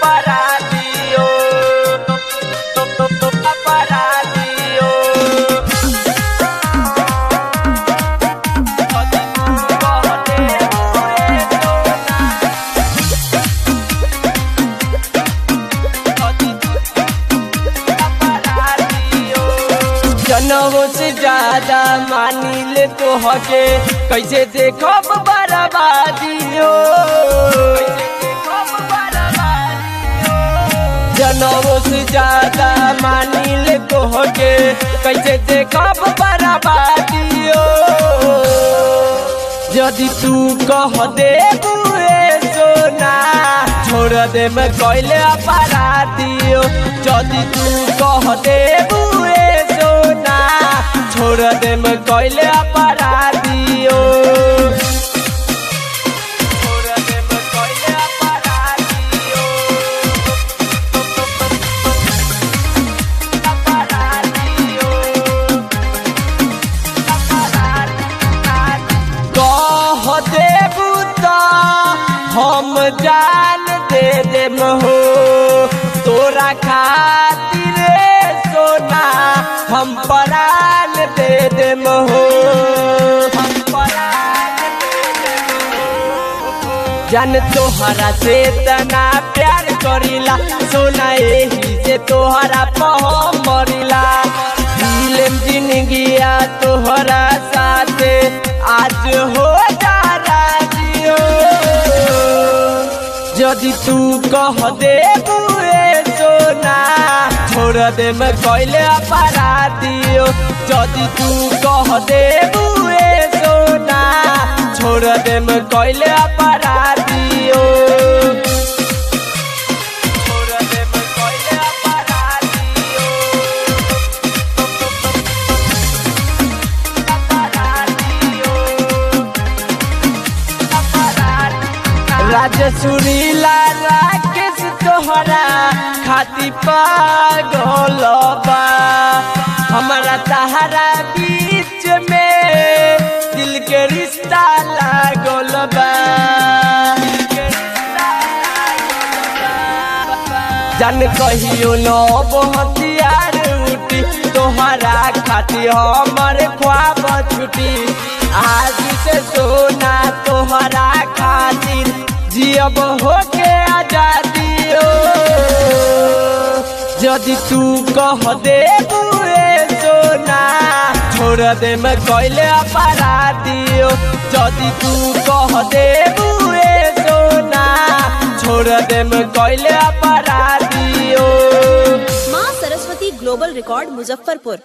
अपराधियो अपराधियो जनों से ज्यादा मानी ले तो हके कैसे देखब बर्बादियो जनों से ज्यादा मानी ले तो हके कैसे देखब बर्बादियो यदि तू कह दे बुए सोना छोड़ दे मैं कोइले अपराधियो यदि तू कह दे बुए सोना छोड़ दे मैं कोइले अपराधियो छोड़ दे मैं कोइले अपराधियो अपराधियो कह देबू तो हम जान दे देम हो तोरा खातिर सोना हम प्राण दे देम हो जान तोहरा से तना प्यार करीला सोना यही से तोहरा पह मरीला दिलम जिंदगिया तोहरा साथे आज हो जा राजियो यदि तू कह दे बुए सोना छोड़ दे मैं कोइले अपराधियो यदि तू कह दे बुए सोना छोड़ दे मैं कोइले अपराधियो छोड़ दे मैं कोइले अपराधियो अपराधियो राजसुरीला राकेश तोहरा खाती पागल बा हमारा तहरा बीच में दिल के रिश्ता लागल बा जान कहियो न हथियार उठी तोहरा खाती हमर ख्वाब छुटी आज से सोना तोहरा खातिर जियब होके आजादियो यदि तू कह दे बुए सोना छोड़ दे मैं कोइले अपराधियो यदि तू कह दे बुए सोना छोड़ दे मैं कोइले अपराधियो। माँ सरस्वती ग्लोबल रिकॉर्ड मुजफ्फरपुर।